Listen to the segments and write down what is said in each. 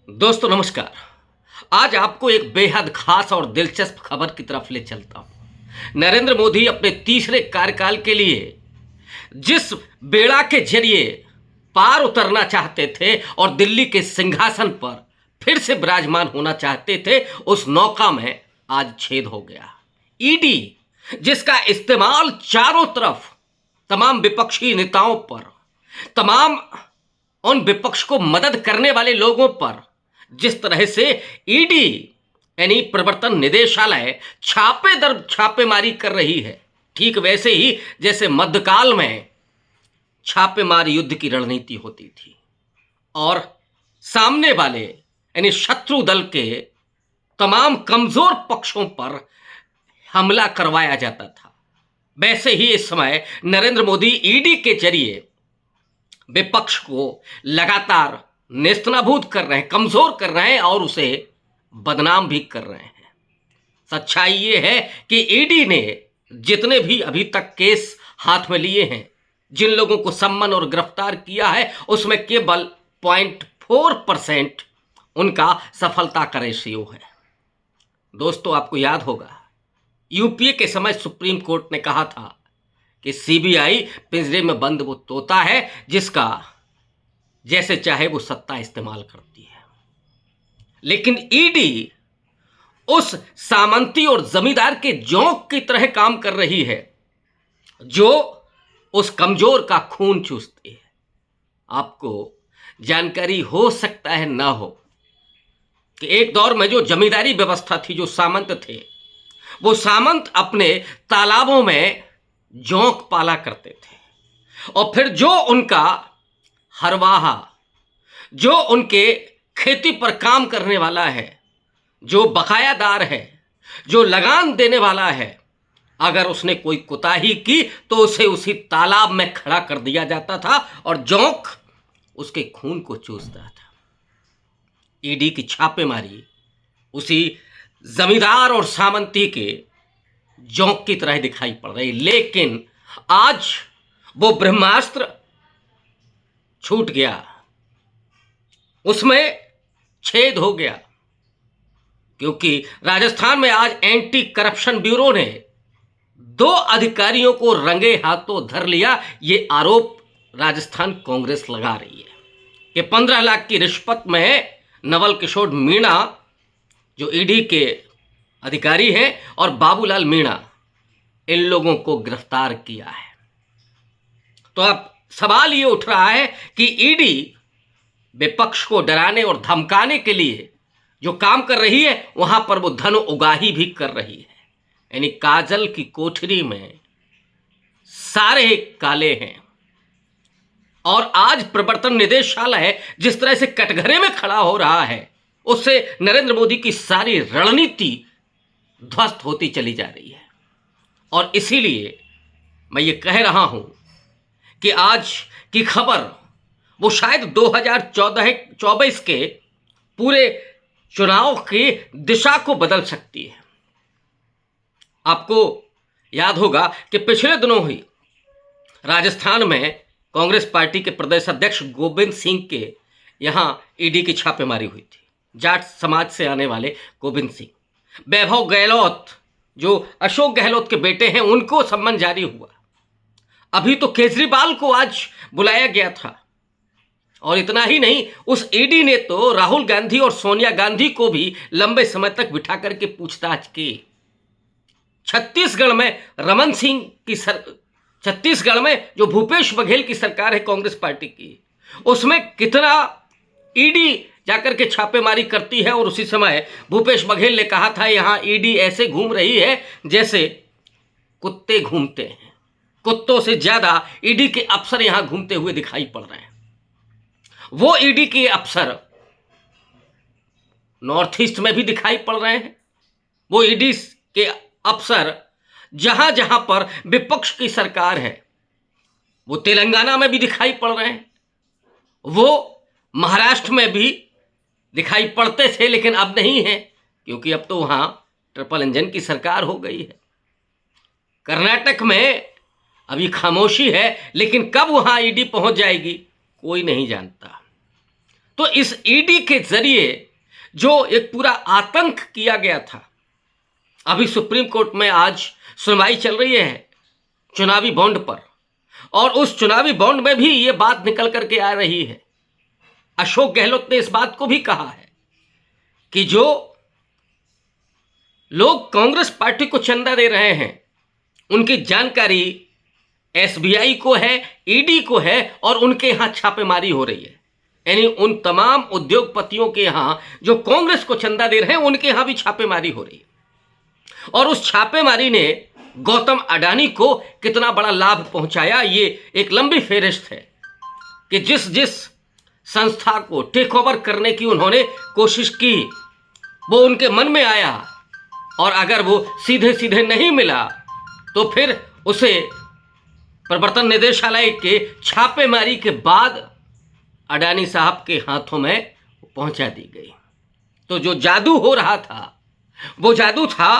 दोस्तों नमस्कार। आज आपको एक बेहद खास और दिलचस्प खबर की तरफ ले चलता हूं। नरेंद्र मोदी अपने तीसरे कार्यकाल के लिए जिस बेड़ा के जरिए पार उतरना चाहते थे और दिल्ली के सिंहासन पर फिर से विराजमान होना चाहते थे, उस नौका में आज छेद हो गया। ईडी जिसका इस्तेमाल चारों तरफ तमाम विपक्षी नेताओं पर, तमाम उन विपक्ष को मदद करने वाले लोगों पर जिस तरह से ईडी यानी प्रवर्तन निदेशालय छापे दर छापेमारी कर रही है, ठीक वैसे ही जैसे मध्यकाल में छापेमार युद्ध की रणनीति होती थी और सामने वाले यानी शत्रु दल के तमाम कमजोर पक्षों पर हमला करवाया जाता था, वैसे ही इस समय नरेंद्र मोदी ईडी के जरिए विपक्ष को लगातार नेस्तनाबूद कर रहे हैं, कमजोर कर रहे हैं और उसे बदनाम भी कर रहे हैं। सच्चाई ये है कि ईडी ने जितने भी अभी तक केस हाथ में लिए हैं, जिन लोगों को सम्मन और गिरफ्तार किया है, उसमें केवल 0.4% उनका सफलता का रेशियो है। दोस्तों आपको याद होगा यूपीए के समय सुप्रीम कोर्ट ने कहा था कि सीबीआई पिंजरे में बंद वो तोता है जिसका जैसे चाहे वो सत्ता इस्तेमाल करती है, लेकिन ईडी उस सामंती और जमींदार के जोंक की तरह काम कर रही है जो उस कमजोर का खून चूसती है। आपको जानकारी हो सकता है ना हो कि एक दौर में जो जमींदारी व्यवस्था थी, जो सामंत थे, वो सामंत अपने तालाबों में जोंक पाला करते थे और फिर जो उनका हरवाहा, जो उनके खेती पर काम करने वाला है, जो बकायादार है, जो लगान देने वाला है, अगर उसने कोई कोताही की तो उसे उसी तालाब में खड़ा कर दिया जाता था और जोंक उसके खून को चूसता था। ईडी की छापेमारी उसी जमींदार और सामंती के जोंक की तरह दिखाई पड़ रही, लेकिन आज वो ब्रह्मास्त्र छूट गया, उसमें छेद हो गया, क्योंकि राजस्थान में आज एंटी करप्शन ब्यूरो ने 2 अधिकारियों को रंगे हाथों धर लिया। ये आरोप राजस्थान कांग्रेस लगा रही है कि 15 लाख की रिश्वत में नवल किशोर मीणा जो ईडी के अधिकारी हैं और बाबूलाल मीणा, इन लोगों को गिरफ्तार किया है। तो अब सवाल ये उठ रहा है कि ईडी विपक्ष को डराने और धमकाने के लिए जो काम कर रही है, वहां पर वो धन उगाही भी कर रही है। यानी काजल की कोठरी में सारे काले हैं और आज प्रवर्तन निदेशालय जिस तरह से कटघरे में खड़ा हो रहा है, उससे नरेंद्र मोदी की सारी रणनीति ध्वस्त होती चली जा रही है। और इसीलिए मैं ये कह रहा हूं कि आज की खबर वो शायद 2024 के पूरे चुनाव की दिशा को बदल सकती है। आपको याद होगा कि पिछले दिनों ही राजस्थान में कांग्रेस पार्टी के प्रदेश अध्यक्ष गोविंद सिंह के यहां ईडी की छापेमारी हुई थी। जाट समाज से आने वाले गोविंद सिंह, वैभव गहलोत जो अशोक गहलोत के बेटे हैं, उनको सम्मन जारी हुआ। अभी तो केजरीवाल को आज बुलाया गया था और इतना ही नहीं, उस ईडी ने तो राहुल गांधी और सोनिया गांधी को भी लंबे समय तक बिठा करके पूछताछ की। छत्तीसगढ़ में रमन सिंह की छत्तीसगढ़ में जो भूपेश बघेल की सरकार है कांग्रेस पार्टी की, उसमें कितना ईडी जाकर के छापेमारी करती है। और उसी समय भूपेश बघेल ने कहा था यहां ईडी ऐसे घूम रही है जैसे कुत्ते घूमते हैं, कुत्तों से ज्यादा ईडी के अफसर यहां घूमते हुए दिखाई पड़ रहे हैं। वो ईडी के अफसर नॉर्थ ईस्ट में भी दिखाई पड़ रहे हैं। वो ईडी के अफसर जहां जहां पर विपक्ष की सरकार है, वो तेलंगाना में भी दिखाई पड़ रहे हैं, वो महाराष्ट्र में भी दिखाई पड़ते थे, लेकिन अब नहीं है, क्योंकि अब तो वहां ट्रिपल इंजन की सरकार हो गई है। कर्नाटक में अभी खामोशी है, लेकिन कब वहां ईडी पहुंच जाएगी कोई नहीं जानता। तो इस ईडी के जरिए जो एक पूरा आतंक किया गया था, अभी सुप्रीम कोर्ट में आज सुनवाई चल रही है चुनावी बॉन्ड पर, और उस चुनावी बॉन्ड में भी ये बात निकल करके आ रही है। अशोक गहलोत ने इस बात को भी कहा है कि जो लोग कांग्रेस पार्टी को चंदा दे रहे हैं उनकी जानकारी एसबीआई को है, ईडी को है, और उनके यहां छापेमारी हो रही है। यानी उन तमाम उद्योगपतियों के यहां जो कांग्रेस को चंदा दे रहे हैं उनके यहां भी छापेमारी हो रही है। और उस छापेमारी ने गौतम अडानी को कितना बड़ा लाभ पहुंचाया, ये एक लंबी फेहरिस्त है कि जिस जिस संस्था को टेक ओवर करने की उन्होंने कोशिश की वो उनके मन में आया, और अगर वो सीधे सीधे नहीं मिला तो फिर उसे प्रवर्तन निदेशालय के छापेमारी के बाद अडानी साहब के हाथों में पहुंचा दी गई। तो जो जादू हो रहा था वो जादू था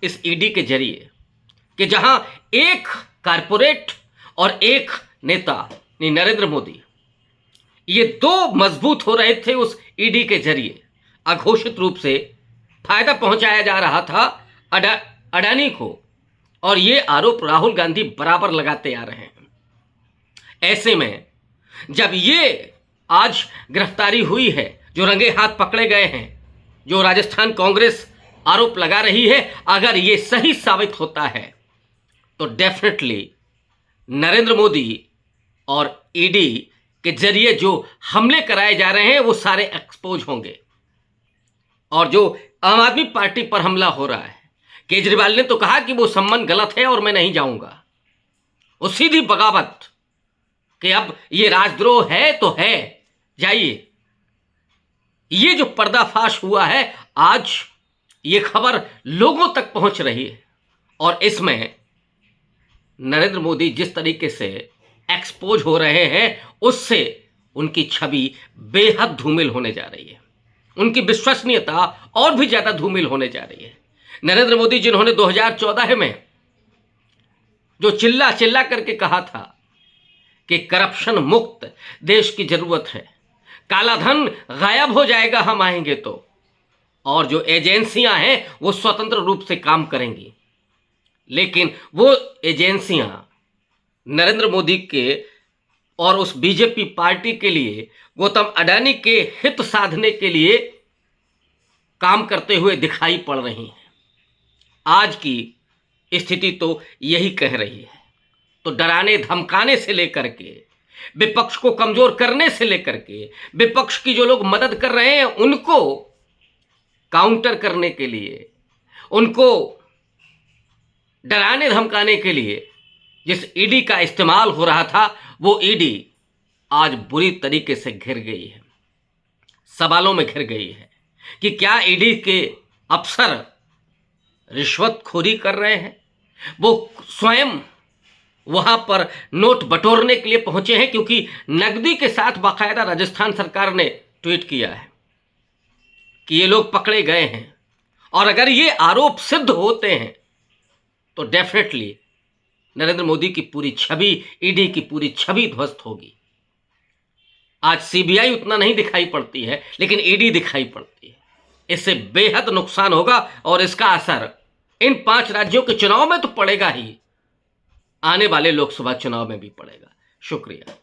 इस ईडी के जरिए कि जहां एक कारपोरेट और एक नेता नरेंद्र मोदी, ये दो मजबूत हो रहे थे उस ईडी के जरिए। अघोषित रूप से फायदा पहुंचाया जा रहा था अडानी को, और ये आरोप राहुल गांधी बराबर लगाते आ रहे हैं। ऐसे में जब ये आज गिरफ्तारी हुई है, जो रंगे हाथ पकड़े गए हैं, जो राजस्थान कांग्रेस आरोप लगा रही है, अगर ये सही साबित होता है तो डेफिनेटली नरेंद्र मोदी और ईडी के जरिए जो हमले कराए जा रहे हैं वो सारे एक्सपोज होंगे। और जो आम आदमी पार्टी पर हमला हो रहा है, केजरीवाल ने तो कहा कि वो सम्मान गलत है और मैं नहीं जाऊंगा, वो सीधी बगावत कि अब ये राजद्रोह है तो है, जाइए। ये जो पर्दाफाश हुआ है, आज ये खबर लोगों तक पहुंच रही है, और इसमें नरेंद्र मोदी जिस तरीके से एक्सपोज हो रहे हैं उससे उनकी छवि बेहद धूमिल होने जा रही है, उनकी विश्वसनीयता और भी ज्यादा धूमिल होने जा रही है। नरेंद्र मोदी जिन्होंने 2014 में जो चिल्ला चिल्ला करके कहा था कि करप्शन मुक्त देश की जरूरत है, काला धन गायब हो जाएगा हम आएंगे तो, और जो एजेंसियां हैं वो स्वतंत्र रूप से काम करेंगी, लेकिन वो एजेंसियां नरेंद्र मोदी के और उस बीजेपी पार्टी के लिए, गौतम अडानी के हित साधने के लिए काम करते हुए दिखाई पड़ रही हैं। आज की स्थिति तो यही कह रही है। तो डराने धमकाने से लेकर के, विपक्ष को कमजोर करने से लेकर के, विपक्ष की जो लोग मदद कर रहे हैं उनको काउंटर करने के लिए, उनको डराने धमकाने के लिए जिस ईडी का इस्तेमाल हो रहा था, वो ईडी आज बुरी तरीके से घिर गई है, सवालों में घिर गई है कि क्या ईडी के अफसर रिश्वतखोरी कर रहे हैं। वो स्वयं वहां पर नोट बटोरने के लिए पहुंचे हैं, क्योंकि नकदी के साथ बाकायदा राजस्थान सरकार ने ट्वीट किया है कि ये लोग पकड़े गए हैं, और अगर ये आरोप सिद्ध होते हैं तो डेफिनेटली नरेंद्र मोदी की पूरी छवि, ईडी की पूरी छवि ध्वस्त होगी। आज सीबीआई उतना नहीं दिखाई पड़ती है, लेकिन ईडी दिखाई पड़ती है। इससे बेहद नुकसान होगा, और इसका असर इन 5 राज्यों के चुनाव में तो पड़ेगा ही, आने वाले लोकसभा चुनाव में भी पड़ेगा। शुक्रिया।